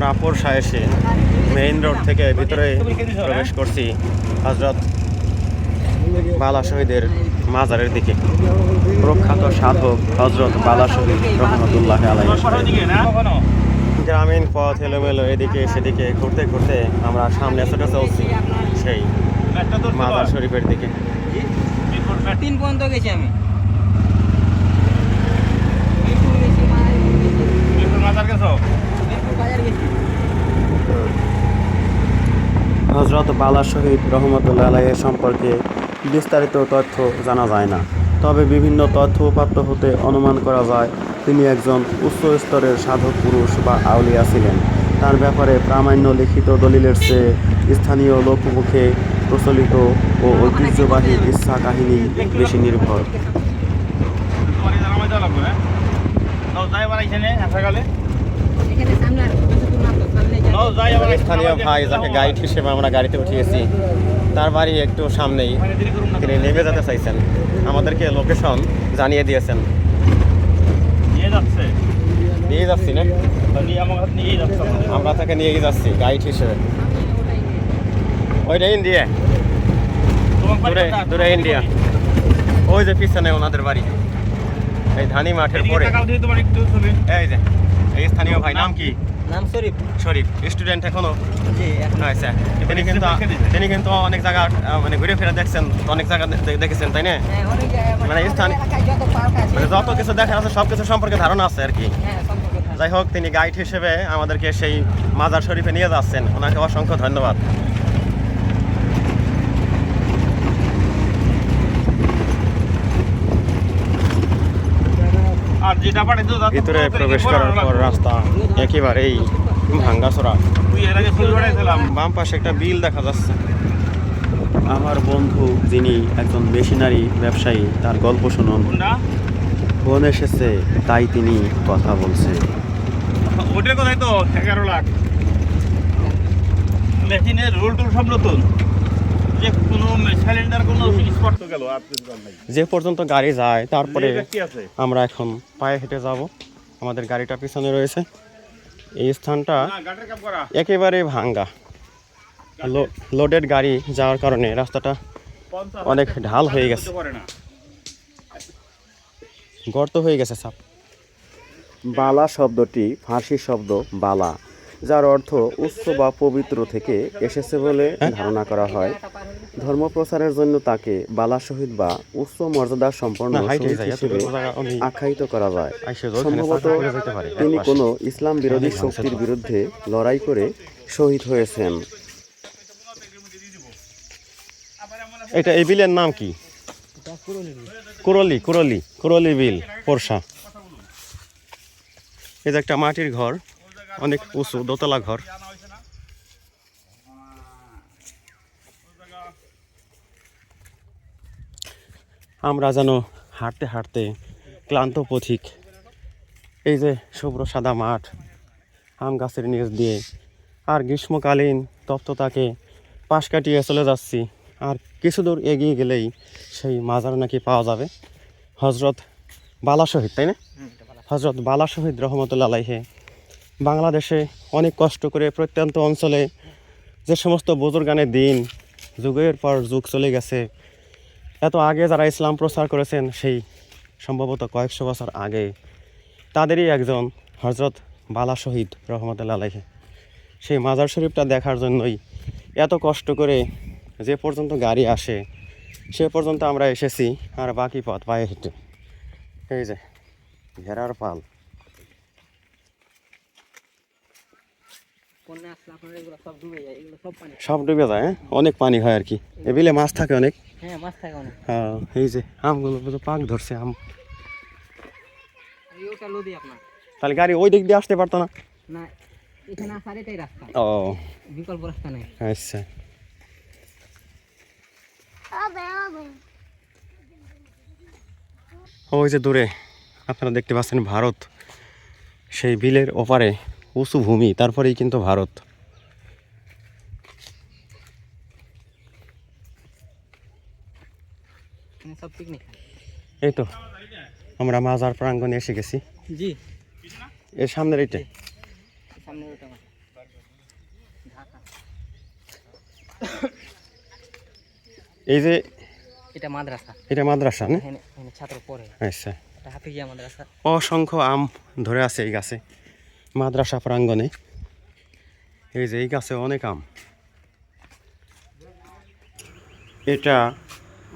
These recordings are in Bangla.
আমরা পোরশা এসে মেইন রোড থেকে ভিতরে প্রবেশ করছি হযরত বালা শহীদের মাজারের দিকে। প্রখ্যাত সাধক হযরত বালা শহীদ রহমতুল্লাহ আলাইহি। গ্রামীণ পথ এলোমেলো এদিকে সেদিকে ঘুরতে ঘুরতে আমরা সামনে ছোট চলছি সেই মাজার শরীফের দিকে। 3 পর্যন্ত গেছি আমি। হযরত বালা শহীদ রহমতুল্লাহ আলাইহি সম্পর্কে বিস্তারিত তথ্য জানা যায় না, তবে বিভিন্ন তথ্য প্রাপ্ত হতে অনুমান করা যায় তিনি একজন উচ্চ স্তরের সাধক পুরুষ বা আউলিয়া ছিলেন। তার ব্যাপারে প্রামাণ্য লিখিত দলিলের চেয়ে স্থানীয় লোকমুখে প্রচলিত ও ঐতিহ্যবাহী কিসসা কাহিনী বেশি নির্ভর। স্থানীয় ভাই যাকে গাইড হিসেবে আমরা গাড়িতে উঠিয়েছি তার বাড়ি একটু সামনেই, তিনি নেমে যেতে চাইছেন, আমাদেরকে লোকেশন জানিয়ে দিয়েছেন। নিয়ে যাচ্ছি না, আমরা তাকে নিয়েই যাচ্ছি গাইড হিসেবে। ওইটা ইন্ডিয়া, দূরে ইন্ডিয়া, ওই যে পিছনে ওনাদের বাড়ি, এই ধানি মাঠের পরে। এই যে এই স্থানীয় ভাই নাম কি? নাম শরীফ। শরীফ স্টুডেন্ট এখনো? আচ্ছা, তিনি কিন্তু অনেক জায়গা মানে ঘুরে ফিরে দেখছেন, অনেক জায়গা দেখেছেন তাই না? মানে স্থান মানে যত কিছু দেখার আছে সব কিছু সম্পর্কে ধারণা আছে আর কি। যাই হোক, তিনি গাইড হিসেবে আমাদেরকে সেই মাজার শরীফে নিয়ে যাচ্ছেন, ওনাকে অসংখ্য ধন্যবাদ। ভিতরে প্রবেশ করার পর রাস্তা একেবারেই ভাঙ্গাচোরা। বাম পাশে একটা বিল দেখা যাচ্ছে। আমার বন্ধু যিনি একজন মেশিনারি ব্যবসায়ী, তার গল্প শুনুন। ফোন এসেছে তাই তিনি কথা বলছে। ওটার কথাই তো 11 লাখ মেশিনের রোল টোল সব নতুন, যে কোনো সিলিন্ডার কোনো স্পট তো গেল আর কিছু নাই। যে পর্যন্ত গাড়ি যায় তারপরে আমরা এখন পায়ে হেঁটে যাব। আমাদের গাড়িটা পিছনে রয়েছে। এই স্থানটা একেবারে ভাঙ্গা, লোডেড গাড়ি যাওয়ার কারণে রাস্তাটা অনেক ঢাল হয়ে গেছে, গর্ত হয়ে গেছে সাপ। বালা শব্দটি ফার্সি শব্দ বালা, যার অর্থ উচ্চ বা পবিত্র থেকে এসেছে বলে ধারণা করা হয়। ধর্ম প্রচারের জন্য তাকে বালা শহীদ বা উচ্চ মর্যাদা সম্পন্ন হিসেবে আখ্যায়িত করা যায়। সম্ভবত তিনি কোনো ইসলাম বিরোধী শক্তির বিরুদ্ধে লড়াই করে শহীদ হয়েছেন। এটা এই বিলের নাম কি? কুরলি বিল, পোরশা। এই যে একটা মাটির ঘর, অনেক উঁচু দোতলা ঘর। আমরা যেন হাঁটতে হাঁটতে ক্লান্ত পথিক। এই যে শুভ্র সাদা মাঠ, আম গাছের নিচ দিয়ে, আর গ্রীষ্মকালীন তপ্ততাকে পাশ কাটিয়ে চলে যাচ্ছি। আর কিছু দূর এগিয়ে গেলেই সেই মাজার নাকি পাওয়া যাবে, হযরত বালা শহীদ, তাই না? হযরত বালা শহীদ রহমতুল্লাহ আলাইহি বাংলাদেশে অনেক কষ্ট করে প্রত্যন্ত অঞ্চলে যে সমস্ত বুজুর্গানের দিন যুগের পর যুগ চলে গেছে, এত আগে যারা ইসলাম প্রচার করেছেন সেই সম্ভবত কয়েকশো বছর আগে, তাদেরই একজন হযরত বালা শহীদ রহমতুল্লাহ আলাইহি। সেই মাজার শরীফটা দেখার জন্যই এত কষ্ট করে যে পর্যন্ত গাড়ি আসে সে পর্যন্ত আমরা এসেছি, আর বাকি পথ পায়ে হেঁটে। এই যে ঘেরার পাল, সব ডুবে যায়। অনেক পানি হয় আর কি, এ বিলে মাছ থাকে অনেক। হ্যাঁ, এই যে আমগুলো পাক ধরছে আম। তাহলে গাড়ি ওই দিক দিয়ে আসতে পারতো না? ও, বিকল্প রাস্তা নেই। আচ্ছা, ওই যে দূরে আপনারা দেখতে পাচ্ছেন ভারত, সেই বিলের ওপারে উঁচু ভূমি, তারপরেই কিন্তু ভারত। এই তো আমরা মাজার প্রাঙ্গণে এসে গেছি। জি, এর সামনের এইটা। এই যে এটা মাদ্রাসা, এটা মাদ্রাসা না? এখানে এখানে ছাত্র পড়ে। আচ্ছা, এটা হাফিজিয়া মাদ্রাসা। অসংখ্য আম ধরে আছে এই গাছে, মাদ্রাসা প্রাঙ্গণে। এই যে এই গাছে অনেক আম। এটা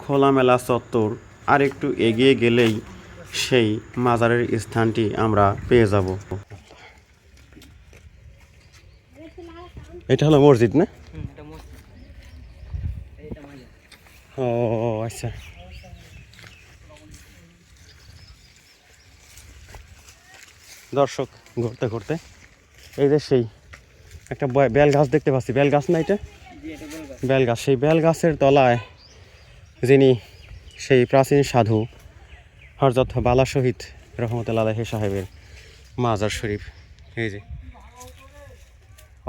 খোলামেলা চত্বর, আর একটু এগিয়ে গেলেই সেই মাজারের স্থানটি আমরা পেয়ে যাব। এটা হলো মসজিদ না? এটা মসজিদ, এটা মাজার। ও আচ্ছা। দর্শক, ঘুরতে ঘুরতে এই যে সেই একটা বেল গাছ দেখতে পাচ্ছি। বেল গাছ না এটা? জি, এটা বলগা। বেল গাছ। সেই বেল গাছের তলায় যিনি সেই প্রাচীন সাধু হযরত বালা শহীদ রহমতুল্লাহ আলাইহি সাহেবের মাজার শরীফ। এই যে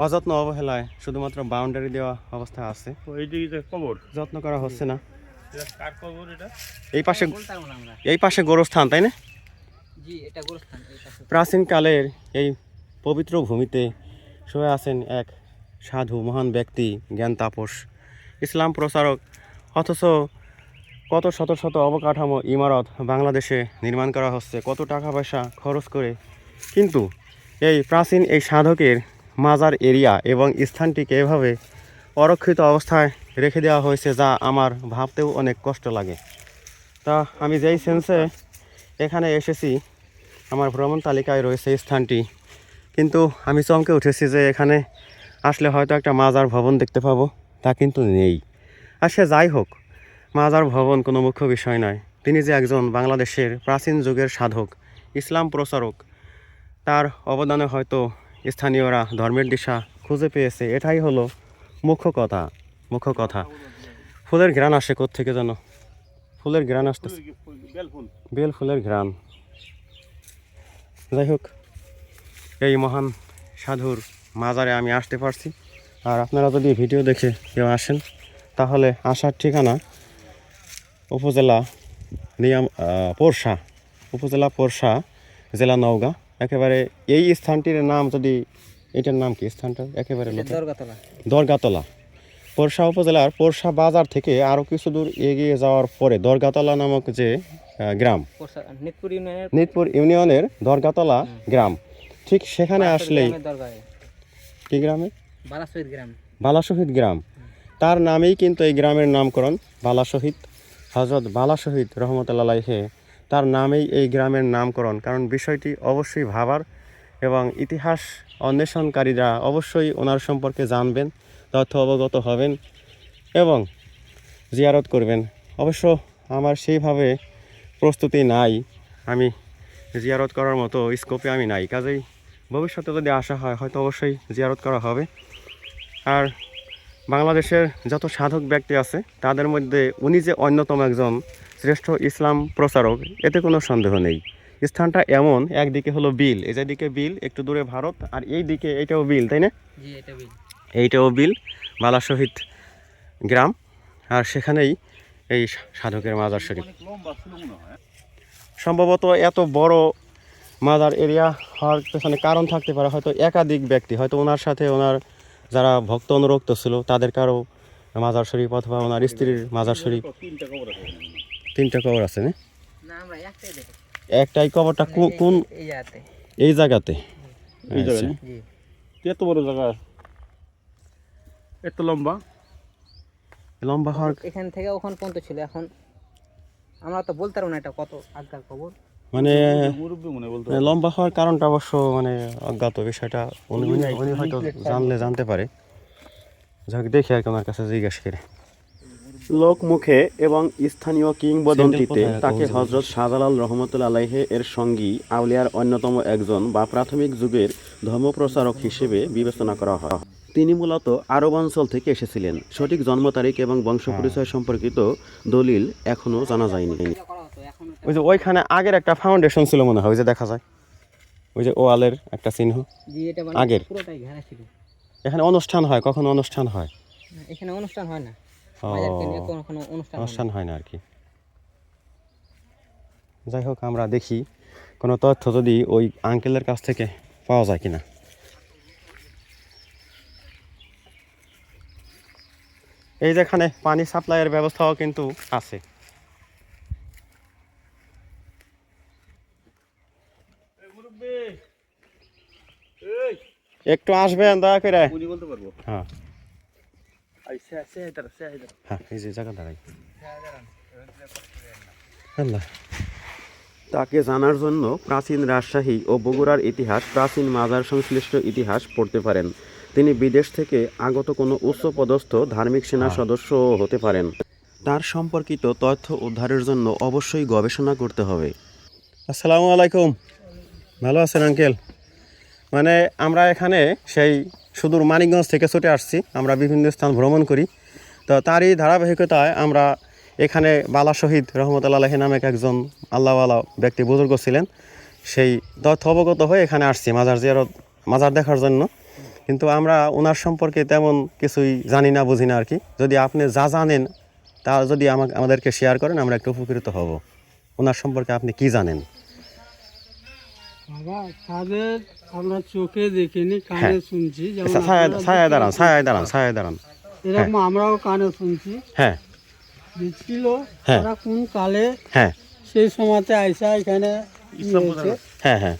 অযত্ন অবহেলায় শুধুমাত্র বাউন্ডারি দেওয়া অবস্থায় আছে, এইদিকে কবর, যত্ন করা হচ্ছে না। এটা কার কবর এটা? এই পাশে, বলতে পারবো না আমরা। এই পাশে গোরস্থান, তাই না? জি, এটা গোরস্থান। এই পাশে প্রাচীনকালের এই পবিত্র ভূমিতে শুয়ে আছেন এক সাধু মহান ব্যক্তি, জ্ঞান তাপস, ইসলাম প্রচারক। অথচ কত শত শত অবকাঠামো ইমারত বাংলাদেশে নির্মাণ করা হচ্ছে, কত টাকা পয়সা খরচ করে, কিন্তু এই প্রাচীন এই সাধকের মাজার এরিয়া এবং স্থানটিকে এভাবে অরক্ষিত অবস্থায় রেখে দেওয়া হয়েছে, যা আমার ভাবতেও অনেক কষ্ট লাগে। তা আমি যেই সেন্সে এখানে এসেছি, আমার ভ্রমণ তালিকায় রয়েছে এই স্থানটি, কিন্তু আমি চমকে উঠেছি যে এখানে আসলে হয়তো একটা মাজার ভবন দেখতে পাবো, তা কিন্তু নেই। আর সে যাই হোক, মাজার ভবন কোনো মুখ্য বিষয় নয়। তিনি যে একজন বাংলাদেশের প্রাচীন যুগের সাধক, ইসলাম প্রচারক, তার অবদানে হয়তো স্থানীয়রা ধর্মের দিশা খুঁজে পেয়েছে, এটাই হলো মুখ্য কথা। মুখ্য কথা। ফুলের ঘ্রাণ আসে কোত্থেকে যেন, ফুলের ঘ্রাণ আসতেছে, বেল ফুল। বেল ফুলের ঘ্রাণ। যাই হোক, এই মহান সাধুর মাজারে আমি আসতে পারছি। আর আপনারা যদি ভিডিও দেখে কেউ আসেন, তাহলে আসার ঠিকানা উপজেলা পোরশা, উপজেলা পোরশা, জেলা নওগাঁ। একেবারে এই স্থানটির নাম, যদি এটার নাম কি স্থানটা, একেবারে এটা দরগাতলা। দরগাতলা। পোরশা উপজেলার পোরশা বাজার থেকে আরও কিছু দূর এগিয়ে যাওয়ার পরে দরগাতলা নামক যে গ্রাম, নিতপুর ইউনিয়নের নিতপুর ইউনিয়নের দরগাতলা গ্রাম, ঠিক সেখানে আসলেই, দরগায় কি গ্রামে? বালা শহীদ গ্রাম। বালা শহীদ গ্রাম, তার নামেই কিন্তু এই গ্রামের নামকরণ, বালা শহীদ, হযরত বালা শহীদ রহমতুল্লাহ আলাইহি, তার নামেই এই গ্রামের নামকরণ। কারণ বিষয়টি অবশ্যই ভাবার, এবং ইতিহাস অন্বেষণকারীরা অবশ্যই ওনার সম্পর্কে জানবেন, তথ্য অবগত হবেন এবং জিয়ারত করবেন। অবশ্য আমার সেইভাবে প্রস্তুতি নাই, আমি জিয়ারত করার মতো স্কোপে আমি নাই, কাজেই ভবিষ্যতে যদি আসা হয় হয়তো অবশ্যই জিয়ারত করা হবে। আর বাংলাদেশের যত সাধক ব্যক্তি আছে তাদের মধ্যে উনি যে অন্যতম একজন শ্রেষ্ঠ ইসলাম প্রচারক, এতে কোনো সন্দেহ নেই। স্থানটা এমন, একদিকে হলো বিল, এই যেদিকে বিল, একটু দূরে ভারত, আর এই দিকে এইটাও বিল, তাই না? জি, এটা বিল। এইটাও বিল, বালা শহীদ গ্রাম, আর সেখানেই এই সাধকের মাজার শরীফ। অনেক লম্বা ছিল মনে হয়। সম্ভবত এত বড় মাজার এরিয়া হওয়ার পেছনে কারণ থাকতে পারে, হয়তো একাধিক ব্যক্তি, হয়তো ওনার সাথে ওনার যারা ভক্ত অনুরক্ত ছিল তাদের কারো মাজার শরীফ, অথবা ওনার স্ত্রীর মাজার শরীফ। তিনটা কবর আছে এখানে। তিনটা কবর আছে না? না, আমরা একটাই দেখি। একটাই কবরটা কোন এই জায়গাতে। এই জায়গাতে? এই আচ্ছা। জায়গায় জি। এত বড় জায়গা, এত লম্বা। লম্বা হওয়ার এখান থেকে ওখান পর্যন্ত ছিল। এখন আমরা তো বলতে পারবো না এটা কত আগের কবর। মানে মুরব্বী মনে বলতে লম্বা হওয়ার কারণটা অবশ্য মানে অজ্ঞাত বিষয়টা, উনি হয়তো জানলে জানতে পারে। যাক, দেখি আর কি ওনার কাছে জিজ্ঞাসা করে। লোক মুখে এবং স্থানীয় কিংবদন্তিতে তাকে হযরত শাহজালাল রহমতুল্লাহ আলাইহি এর সঙ্গী আউলিয়ার অন্যতম একজন বা প্রাথমিক যুগের ধর্মপ্রচারক হিসেবে বিবেচনা করা হয়। তিনি মূলত আরব অঞ্চল থেকে এসেছিলেন। সঠিক জন্ম তারিখ এবং বংশ পরিচয় সম্পর্কিত দলিল এখনো জানা যায়নি। করা হতো, এখন ওই যে ওইখানে আগের একটা ফাউন্ডেশন ছিল মনে হয়, ওই যে দেখা যায়, ওই যে ওয়ালের একটা চিহ্ন জি, এটা মানে আগের। পুরোটাই ঘেরা ছিল। এখানে অনুষ্ঠান হয়, কখনো অনুষ্ঠান হয়? না, এখানে অনুষ্ঠান হয় না। ও, বাজারকে নিয়ে কোনো অনুষ্ঠান হয় না। অনুষ্ঠান হয় না আর কি। যাই হোক, আমরা দেখি কোনো তথ্য যদি ওই আঙ্কেলের কাছ থেকে পাওয়া যায় কিনা। এই যেখানে পানি সাপ্লাইয়ের ব্যবস্থাও কিন্তু আছে। একটু আসবেন দয়া করে। বলতে পারবো। হ্যাঁ হ্যাঁ হ্যাঁ, এই যে জায়গা দাঁড়াই। আল্লাহ। তাকে জানার জন্য প্রাচীন রাজশাহী ও বগুড়ার ইতিহাস, প্রাচীন মাজার সংশ্লিষ্ট ইতিহাস পড়তে পারেন। তিনি বিদেশ থেকে আগত কোনো উচ্চপদস্থ ধার্মিক সেনা সদস্যও হতে পারেন। তার সম্পর্কিত তথ্য উদ্ধারের জন্য অবশ্যই গবেষণা করতে হবে। আসসালামু আলাইকুম, ভালো আছেন আঙ্কেল? মানে আমরা এখানে সেই সুদূর মানিকগঞ্জ থেকে ছুটে আসছি, আমরা বিভিন্ন স্থান ভ্রমণ করি। তো তারই ধারাবাহিকতায় আমরা এখানে বালা শহীদ রহমতুল্লাহ আলাইহি নামে একজন আল্লাহওয়ালা ব্যক্তি বুজুর্গ ছিলেন, সেই তথ্য অবগত হয়ে এখানে আসছি মাজার জিয়ারত, মাজার দেখার জন্য। কিন্তু আমরা ওনার সম্পর্কে তেমন কিছুই জানি না, বুঝি না আর কি। যদি আপনি যা জানেন তা যদি আমাদেরকে শেয়ার করেন, আমরা একটু উপকৃত হব। ওনার সম্পর্কে আপনি কি জানেন? বাবা, তাদের আমরা চোখে দেখিনি, কানে শুনছি। যেমন আচ্ছা, ছায়ায় দাঁড়ান। এরকম আমরাও কানে শুনছি হ্যাঁ যে ছিল। হ্যাঁ। ওরা কোন কালে হ্যাঁ সেই সময়তে আইসা এখানে হয়েছে। হ্যাঁ হ্যাঁ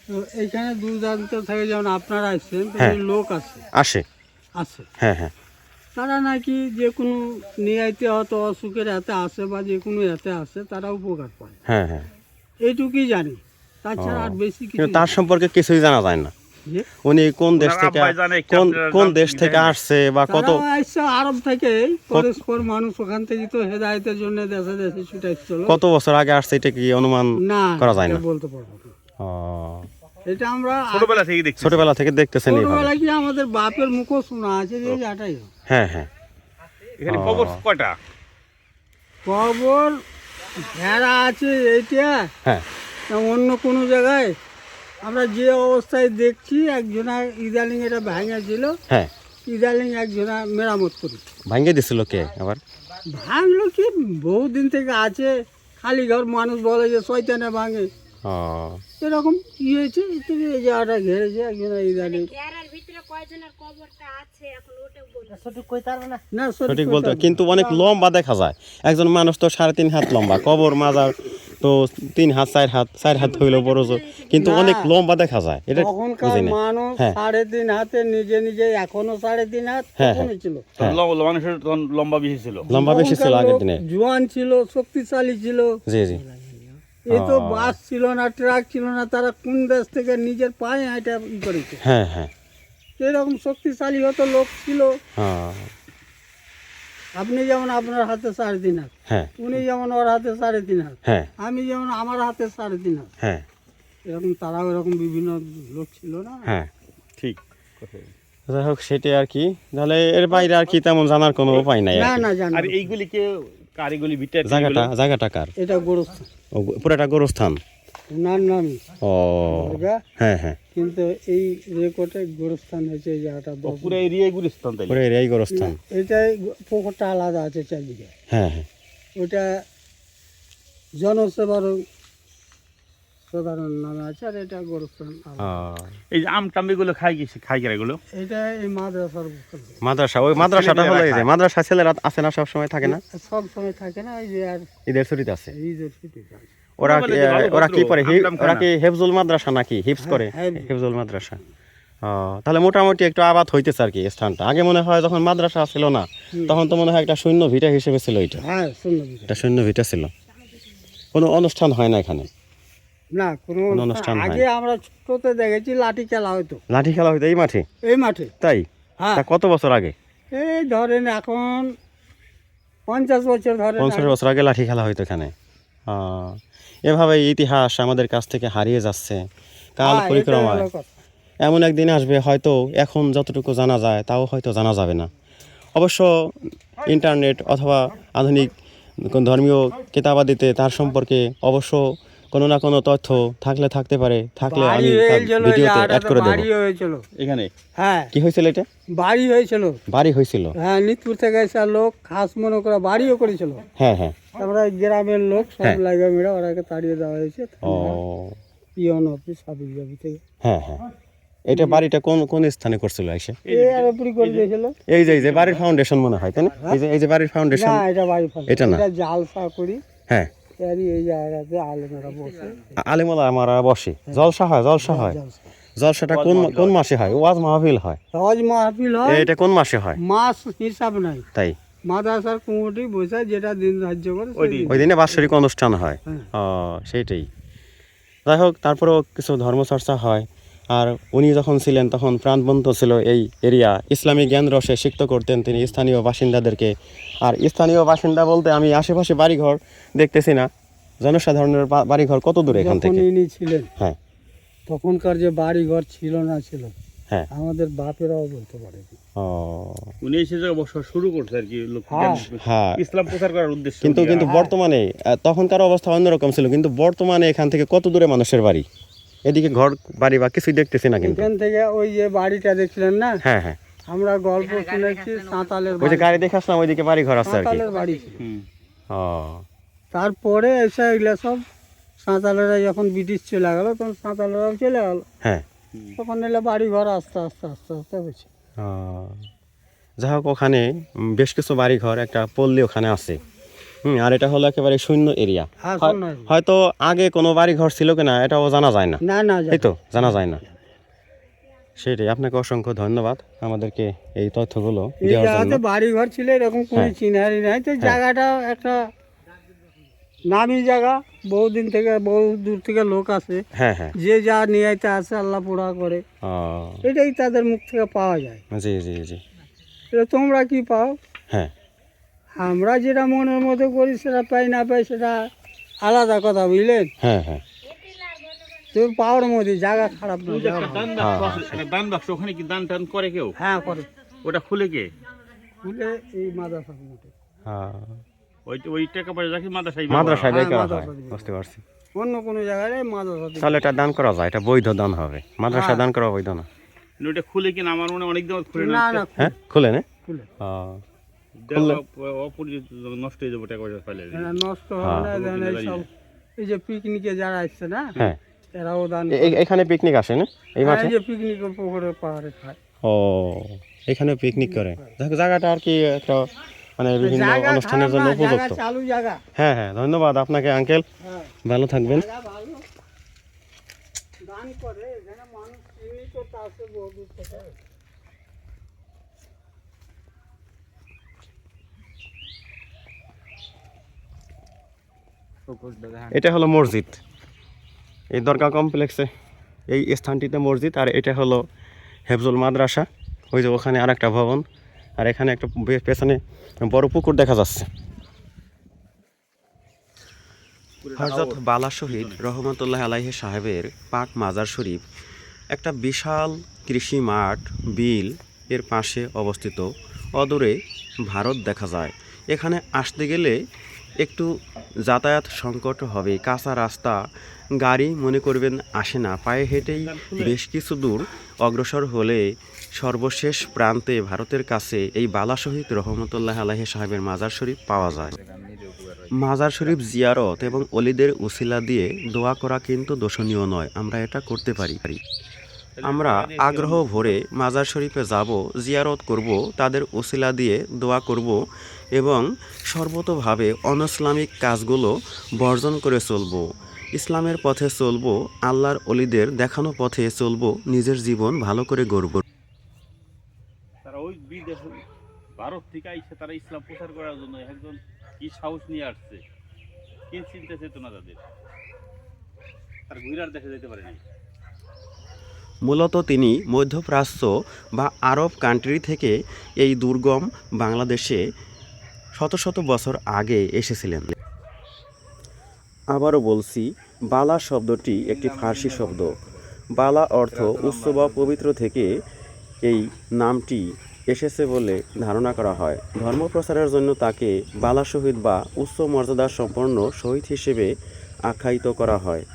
তো এইখানে দূরদান্ত থেকে যেমন আপনারা আসছেন, হ্যাঁ। লোক আছে আসে। আছে হ্যাঁ হ্যাঁ তারা নাকি যে কোনো নিয়াইতে হয়তো অসুখের হাতে আসে বা যে কোনো হাতে আসে, তারা উপকার পায়। হ্যাঁ হ্যাঁ এইটুকুই জানি, তাছাড়া আর বেশি কিছু কিন্তু তার সম্পর্কে কিছুই জানা যায় না। যে উনি কোন দেশ থেকে কোন দেশ থেকে আসছে বা কত তারাও আসছে আরব থেকে। পরস্পর মানুষ ওখান থেকে তো হেদায়েতের জন্য দেশে দেশে ছুটে আসছিল। কত বছর আগে আসছে এটা কি অনুমান না করা যায় না? এটা বলতে পারবো না। ও, এটা আমরা ছোটবেলা থেকে দেখছি। ছোটবেলা থেকে দেখতেছেন এইভাবে? ছোটবেলায় কি আমাদের বাপের মুখও শোনা আছে যে এটাই হ্যাঁ হ্যাঁ এখানে কবর কয়টা? কবর ভেড়া আছে এইটা। হ্যাঁ না অন্য কোনো জায়গায় আমরা যে অবস্থায় দেখছি, একজনা ইদালিং এটা ভাঙা ছিল, হ্যাঁ ইদালিং একজনা মেরামত করি। ভাঙ্গে দিছিল কে আবার? ভাঙলো কি, বহুদিন থেকে আছে। খালি ঘর, মানুষ বলে যে শয়তানে ভাঙে, ও, এরকম কি হয়েছে, এই জায়গাটা ঘেরেছে একজনা ইদালিং। না সঠিক বলতে, কিন্তু অনেক লম্বা দেখা যায়। একজন মানুষ তো 3.5 হাত লম্বা, কবর মাজার তো 3 হাত 4 হাত হইলো বড় জোর, কিন্তু না। অনেক লম্বা দেখা যায়। এটা তখনকার বুঝি না। মানুষ হ্যাঁ। 3.5 হাতে নিজে নিজে, এখনো 3.5 হাত হ্যাঁ, তখনই ছিল। মানুষের তখন লম্বা বেশি ছিল। লম্বা বেশি ছিল তখনকার আগের লোক দিনে। জোয়ান ছিল, শক্তিশালী ছিল। জি জি। এই তো বাস ছিল না, ট্রাক ছিল না, তারা কোন দেশ থেকে নিজের পায়ে হাঁটা করেছে। হ্যাঁ হ্যাঁ এরকম শক্তিশালী হতো লোক ছিল। হ্যাঁ আপনি যেমন আপনার হাতে 3.5 হাত, হ্যাঁ উনি যেমন ওর হাতে 3.5 হাত, হ্যাঁ আমি যেমন আমার হাতে 3.5 হাত, হ্যাঁ এরকম তারাও এরকম বিভিন্ন লোক ছিল না। হ্যাঁ ঠিক। যাই হোক, সেটাই আর কি। তাহলে এর বাইরে আর কি তেমন জানার কোনো উপায় নাই আর না কি। না জানো, আর এইগুলিকে কারিগলি ভিতরে জায়গাটা কার? এটা গোরস্থান, ও, পুরোটা গোরস্থান। ওনার নামই ও জায়গা। হ্যাঁ হ্যাঁ, কিন্তু এই রেকর্ডে গোরস্থান হয়েছে এই জায়গাটা। পুরো এরিয়ায় গুলিস্তান তাই। পুরো এরিয়াই গোরস্থান। এটাই পুকুরটা আলাদা আছে চারদিকে। হ্যাঁ হ্যাঁ ওটা জনসেবার সাধারণ নামে আছে, আর এটা গোরস্থান আলাদা। এই যে আম টাম্বিগুলো খাই গেলে এগুলো এটা এই মাদ্রাসার মাদ্রাসা, ওই মাদ্রাসাটা হলো এই যে মাদ্রাসা ছেলেরা আছে না, সব সময় থাকে না, সব সময় থাকে না, এই যে আর ঈদের ছুটিতে আছে। ঈদের ছুটি থাকে। ওরা বলে যে ভালো ওরা কি ভদ্র, পড়ে? আমটাম খায় ওরা না। কি হেফজুল মাদ্রাসা নাকি হিফজ করে? হ্যাঁ, হেফজুল মাদ্রাসা। ও, তাহলে মোটামুটি একটু আবাদ হইতেছে আর কি স্থানটা। আগে মনে হয় যখন মাদ্রাসা ছিল না, তখন তো মনে হয় একটা শূন্য ভিটা হিসেবে ছিল এটা। হ্যাঁ শুনলাম। এটা শূন্য ভিটা ছিল, কোনো অনুষ্ঠান হয় না এখানে। না কোনো কোনো অনুষ্ঠান হয় আগে আমরা ছোটতে দেখেছি লাঠি খেলা হয়তো লাঠি খেলা হইতো এই মাঠে? এই মাঠে। তাই? হ্যাঁ, তা কত বছর আগে? এই ধরেন এখন 50 বছর ধরে। 50 বছর আগে লাঠি খেলা হইতো এখানে। এভাবে ইতিহাস আমাদের কাছ থেকে হারিয়ে যাচ্ছে কাল পরিক্রমায়। এমন একদিন আসবে হয়তো এখন যতটুকু জানা যায় তাও হয়তো জানা যাবে না। অবশ্য ইন্টারনেট অথবা আধুনিক কোন ধর্মীয় কিতাবাদিতে তার সম্পর্কে অবশ্য কোনো না কোনো তথ্য থাকতে পারে, থাকলে আমি তার ভিডিওতে অ্যাড করে দেব। বাড়ি হয়েছিল এখানে। হ্যাঁ, কি হয়েছিল এটা? বাড়ি হয়েছিল। বাড়ি হয়েছিল? হ্যাঁ, নিতপুর থেকে এসে লোক খাস মনে করে বাড়িও করেছিল। হ্যাঁ হ্যাঁ। আমরা গ্রামের লোক সব হ্যাঁ। লাগা মেরা ওরাকে তাড়িয়ে দেওয়া হয়েছে। ও পিয়ন অফিস হাবিজাবি থেকে। হ্যাঁ হ্যাঁ। এটা বাড়িটা কোন কোন স্থানে করছিল এসে? আর উপরে করে দিয়েছিল। এই যে বাড়ির ফাউন্ডেশন মনে হয়, তাই না? এই যে বাড়ির ফাউন্ডেশন। না, এটা বাড়ি ফাঁকা। এটা না। এটা জালসা করি, হ্যাঁ, এরই এই জায়গাতে আলেমেরা বসে আলিমুল্লাহ আমারা বসে, জলসা হয়। জালসা। জলসাটা কোন কোন মাসে হয়? ওয়াজ মাহফিল হয়। হজ মাহফিল হয়, এটা কোন মাসে হয়? মাস হিসাব নাই, তাই মাদ্রাসার কমিটি বসে যেটা দিন ধার্য করে সেই দিন। ওই দিনে বাৎসরিক অনুষ্ঠান হয়। হ্যাঁ। ও, সেইটাই। যাই হোক, তারপরেও কিছু ধর্মচর্চা হয়। আর উনি যখন ছিলেন তখন প্রাণবন্ত ছিল এই এরিয়া, ইসলামী জ্ঞান রসে সিক্ত করতেন তিনি স্থানীয় বাসিন্দাদেরকে। আর স্থানীয় বাসিন্দা বলতে আমি আশেপাশে বাড়িঘর দেখতেছি না, জনসাধারণের বাড়িঘর কত দূরে এখান যখন থেকে? ইনি ছিলেন হ্যাঁ তখনকার যে বাড়ি ঘর ছিল না ছিল, হ্যাঁ। আমাদের বাপেরাও বলতে পারে। ও, উনি এসে যে অবশ্য শুরু করছে আর কি, হ্যাঁ। ইসলাম প্রচার করার উদ্দেশ্য। কিন্তু বর্তমানে তখনকার অবস্থা অন্যরকম ছিল, কিন্তু বর্তমানে এখান থেকে কত দূরে মানুষের বাড়ি? এদিকে ঘর বাড়ি বা কিছুই দেখতেছি না কিন্তু। এখান থেকে ওই যে বাড়িটা দেখলেন না, হ্যাঁ হ্যাঁ, আমরা গল্প শুনেছি সাঁতালের ওই যে গাড়ি দেখে আসলাম ওইদিকে বাড়ি ঘর আছে আর কি। সাঁতালের বাড়ি ছিল। ও, তারপরে এসে এগুলো সব সাঁতালেরা যখন ব্রিটিশ চলে গেল তখন সাঁতালেরাও চলে গেল, হ্যাঁ। তখন এলে বাড়ি ঘর আস্তে আস্তে আস্তে আস্তে হয়েছে। ও, যাই হোক, ওখানে বেশ কিছু বাড়ি ঘর, একটা পল্লী ওখানে আছে। আর এটা হলো একেবারে শূন্য এরিয়া। হ্যাঁ, শূন্য area। হয়তো আগে কোনো বাড়ি ঘর ছিল কিনা এটাও জানা যায় না। না না, এই তো জানা যায় না। সেটাই, আপনাকে অসংখ্য ধন্যবাদ আমাদেরকে এই তথ্যগুলো এই দেওয়ার জন্য। জায়গাতে বাড়ি ঘর ছিল এরকম কোনো হ্যাঁ। চিনারি নাই, তো জায়গাটা একটা নামি জায়গা, বহুদিন থেকে বহু দূর থেকে লোক আসে, হ্যাঁ হ্যাঁ। যে যা নিয়ে আইতে আসে আল্লাহ পোড়া করে, ও, এটাই তাদের মুখ থেকে পাওয়া যায়। জি জি জি। এটা তোমরা কি পাও? হ্যাঁ আমরা যেটা মনের মতো করি সেটা পাই না পাই সেটা আলাদা কথা, বুঝলেন? হ্যাঁ হ্যাঁ। তোর পাওয়ার মধ্যে জায়গা খারাপ না, ওই যে একটা দান বাক্স আছে, একটা দান বাক্স, ওখানে কি দান টান করে কেউ? হ্যাঁ করে, ওটা খুলে কে? খুলে এই মাদ্রাসা কমিটি। হ্যাঁ, ওই টাকা পয়সা রাখি মাদ্রাসায় মাদ্রাসায় ব্যয় হ্যাঁ, করা হয়, মাদ্রাসায় ব্যয়। বুঝতে পারছি। অন্য কোনো জায়গায় মাদ্রাসা দিবে। তাহলে এটা দান করা যায়, এটা বৈধ দান হবে। মাদ্রাসায় দান করা বৈধ না। ওটা খুলে কিনা আমার মনে হয় অনেক দিন খুলে না না, হ্যাঁ, খুলে না? খুলে অপরিচিত নষ্ট হয়ে যাবে, টাকা পয়সা ফেলে দিবে। এটা নষ্ট হবে না। দেখেন এই সব এই যে পিকনিকে যারা আসছে না, হ্যাঁ, এরাও দান এখানে পিকনিক আসে না এই মাঠে? এই যে পিকনিকের পুকুরে পাহাড়ে খায়। ও, এখানে পিকনিক করে। দেখো জায়গাটা আর কি একটা মানে বিভিন্ন জায়গা অনুষ্ঠানের খারাপ জন্য না, জায়গা উপযুক্ত। চালু জায়গা। হ্যাঁ হ্যাঁ, ধন্যবাদ আপনাকে আঙ্কেল, হ্যাঁ, ভালো থাকবেন। জায়গা ভালো। দান করে এখানে মানুষ সীমিত আছে বহু দূর থেকে। এটা হলো মসজিদ, এই দরগা কমপ্লেক্সে এই স্থানটিতে মসজিদ, আর এটা হলো হেফজুল মাদ্রাসা। ওই যে ওখানে আর একটা ভবন, আর এখানে একটা পেছনে বড় পুকুর দেখা যাচ্ছে। হযরত বালা শহীদ রহমতুল্লাহ আলাইহি সাহেবের পাক মাজার শরীফ একটা বিশাল কৃষি মাঠ, বিল এর পাশে অবস্থিত। অদূরে ভারত দেখা যায়। এখানে আসতে গেলে একটু যাতায়াত সংকট হবে, কাঁচা রাস্তা, গাড়ি মনে করবেন আসে না, পায়ে হেঁটেই বেশ কিছু দূর অগ্রসর হলে সর্বশেষ প্রান্তে ভারতের কাছে এই বালা শহীদ রহমতুল্লাহ আলাইহি সাহেবের মাজার শরীফ পাওয়া যায়। মাজার শরীফ জিয়ারত এবং অলিদের উসিলা দিয়ে দোয়া করা কিন্তু দোষণীয় নয়, আমরা এটা করতে পারি। আমরা আগ্রহ ভরে মাজার শরীফে যাব, জিয়ারত করব, তাদের উসিলা দিয়ে দোয়া করব এবং সর্বতোভাবে অনইসলামিক কাজগুলো বর্জন করে চলব, ইসলামের পথে চলব, আল্লাহর অলিদের দেখানো পথে চলব, নিজের জীবন ভালো করে গড়ব। তারা ওই বিদেশ ভারত থেকে আইসে তারা ইসলাম প্রচার করার জন্য একজন কি সাহস নিয়ে আসছে, কি চিন্তা চেতনা তাদের, তার ঘুরার দেশে যেতে পারেনি। মূলত তিনি মধ্যপ্রাচ্য বা আরব কান্ট্রি থেকে এই দুর্গম বাংলাদেশে শত শত বছর আগে এসেছিলেন। আবারও বলছি, বালা শব্দটি একটি ফার্সি শব্দ। বালা অর্থ উচ্চ বা পবিত্র থেকে এই নামটি এসেছে বলে ধারণা করা হয়। ধর্ম প্রচারের জন্য তাকে বালা শহীদ বা উচ্চ মর্যাদা সম্পন্ন শহীদ হিসেবে আখ্যায়িত করা হয়।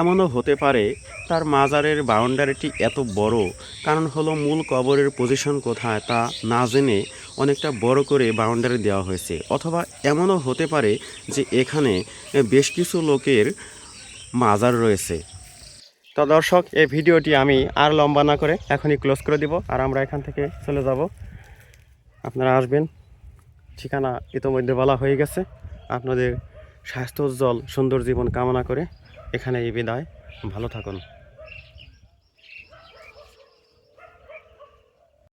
এমনও হতে পারে তার মাজারের বাউন্ডারিটি এত বড়, কারণ হলো মূল কবরের পজিশন কোথায় তা না জেনে অনেকটা বড় করে বাউন্ডারি দেওয়া হয়েছে। অথবা এমনও হতে পারে যে এখানে বেশ কিছু লোকের মাজার রয়েছে। তো দর্শক, এই ভিডিওটি আমি আর লম্বা না করে এখনই ক্লোজ করে দিব, আর আমরা এখান থেকে চলে যাব। আপনারা আসবেন, ঠিকানা ইতোমধ্যে বলা হয়ে গেছে। আপনাদের স্বাস্থ্য উজ্জ্বল সুন্দর জীবন কামনা করে এখানে এই বিদায়। ভালো থাকুন।